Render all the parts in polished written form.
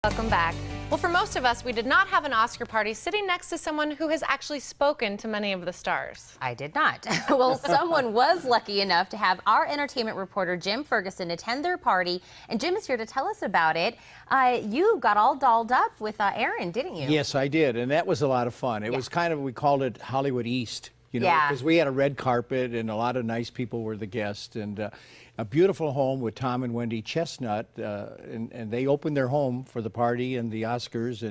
Welcome back. Well, for most of us, we did not have an Oscar party sitting next to someone who has actually spoken to many of the stars. I did not. Well, someone was lucky enough to have our entertainment reporter, Jim Ferguson, attend their party, and Jim is here to tell us about it. You got all dolled up with Aaron, didn't you? Yes, I did, and that was a lot of fun. It was kind of, we called it Hollywood East, you know, because we had a red carpet and a lot of nice people were the guests, and a beautiful home with Tom and Wendy Chestnut, and they opened their home for the party and the Oscars,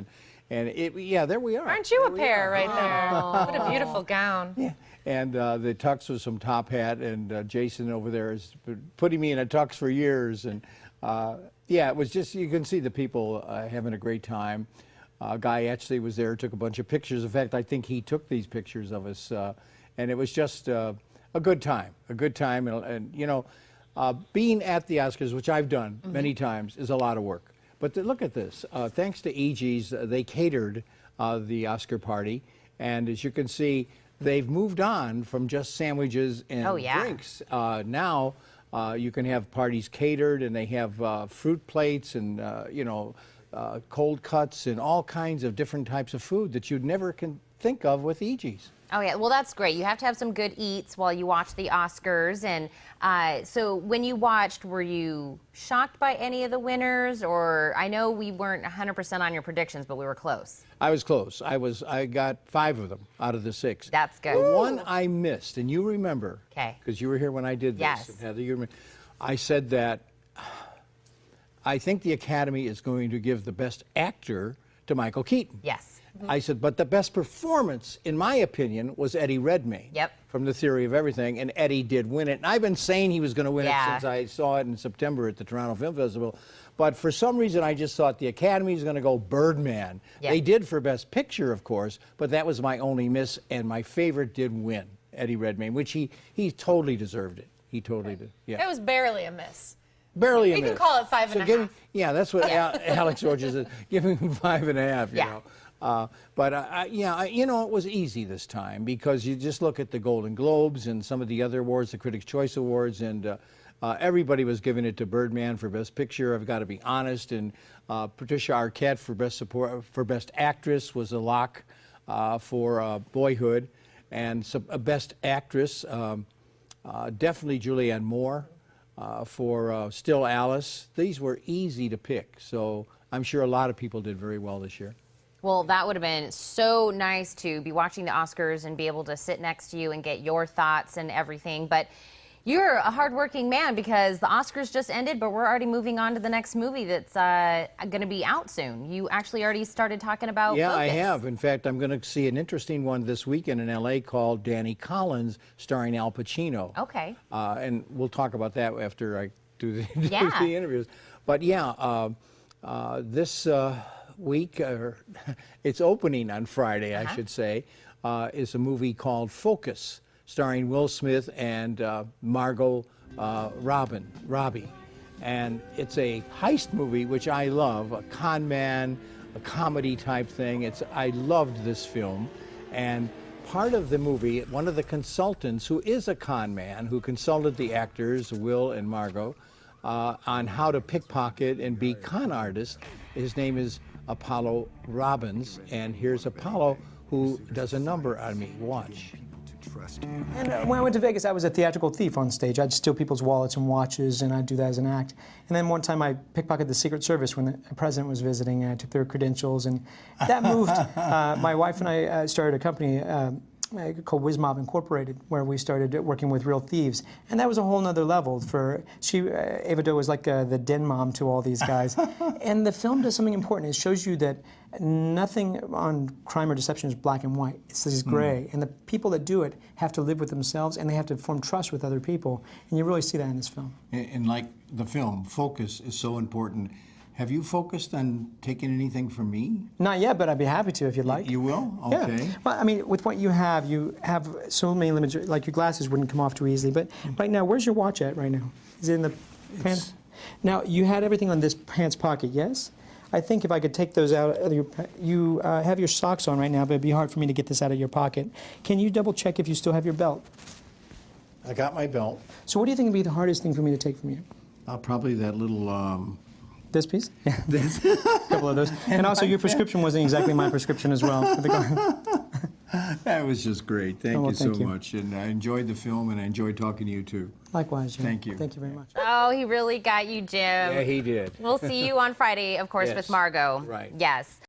and yeah, there we are. Aren't you a pair right there? What a beautiful gown. Yeah. And the tux was some top hat, and Jason over there is putting me in a tux for years, and yeah, it was just, you can see the people having a great time. Guy actually was there, took a bunch of pictures. In fact, I think he took these pictures of us, and it was just a good time, and you know, being at the Oscars, which I've done many times, is a lot of work. But look at this. Thanks to EG's, they catered the Oscar party. And as you can see, they've moved on from just sandwiches and drinks. Now you can have parties catered, and they have fruit plates and, you know, cold cuts and all kinds of different types of food that you'd never can think of with EG's. Oh, yeah. Well, that's great. You have to have some good eats while you watch the Oscars. And so when you watched, were you shocked by any of the winners? Or I know we weren't 100% on your predictions, but we were close. I was close. I got 5 of them out of the 6. That's good. The one I missed, and you remember, because you were here when I did this. Yes. And Heather, you remember, I said that I think the Academy is going to give the Best Actor to Michael Keaton. Yes. I said, but the best performance, in my opinion, was Eddie Redmayne. From The Theory of Everything, and Eddie did win it. And I've been saying he was going to win it since I saw it in September at the Toronto Film Festival. But for some reason, I just thought the Academy is going to go Birdman. They did for Best Picture, of course, but that was my only miss, and my favorite did win, Eddie Redmayne, which he totally deserved it. He totally did. Yeah. It was barely a miss. Barely a miss. We can call it 5.5. Yeah, that's what Alex George said. Give him 5.5, you know. Yeah, you know, it was easy this time because you just look at the Golden Globes and some of the other awards, the Critics' Choice Awards, and everybody was giving it to Birdman for Best Picture. I've got to be honest, and Patricia Arquette for Best Actress was a lock for Boyhood, and Best Actress, definitely Julianne Moore for Still Alice. These were easy to pick, so I'm sure a lot of people did very well this year. Well, that would have been so nice to be watching the Oscars and be able to sit next to you and get your thoughts and everything. But you're a hardworking man because the Oscars just ended, but we're already moving on to the next movie that's going to be out soon. You actually already started talking about Focus. I have. In fact, I'm going to see an interesting one this weekend in L.A. called Danny Collins, starring Al Pacino. Okay. And we'll talk about that after I do the interviews. But yeah, this week, it's opening on Friday, I should say, is a movie called Focus, starring Will Smith and Margot Robbie. And it's a heist movie, which I love, a con man, a comedy type thing. I loved this film. And part of the movie, one of the consultants, who is a con man, who consulted the actors, Will and Margot, on how to pickpocket and be con artists, his name is Apollo Robbins, and here's Apollo, who does a number on me. Watch. And when I went to Vegas, I was a theatrical thief on stage. I'd steal people's wallets and watches, and I'd do that as an act. And then one time I pickpocketed the Secret Service when the president was visiting, and I took their credentials, and that moved. My wife and I started a company called WizMob Incorporated, where we started working with real thieves, and that was a whole nother level. Ava Doe was like the den mom to all these guys. And the film does something important. It shows you that nothing on crime or deception is black and white. It's this gray, and the people that do it have to live with themselves, and they have to form trust with other people, and you really see that in this film. And like the film, focus is so important. Have you focused on taking anything from me? Not yet, but I'd be happy to if you'd like. You will? Okay. Yeah. Well, I mean, with what you have so many limits. Like your glasses wouldn't come off too easily. But right now, where's your watch at right now? Is it in the pants? Now, you had everything on this pants pocket, yes? I think if I could take those out of you have your socks on right now, but it'd be hard for me to get this out of your pocket. Can you double check if you still have your belt? I got my belt. So what do you think would be the hardest thing for me to take from you? Probably that little This piece? Yeah. A couple of those. And also, your prescription wasn't exactly my prescription as well. That was just great. Thank well, you so thank you. much. And I enjoyed the film, and I enjoyed talking to you, too. Likewise, Jim. Thank you. Thank you very much. Oh, he really got you, Jim. Yeah, he did. We'll see you on Friday, of course, Yes. with Margot. Right. Yes.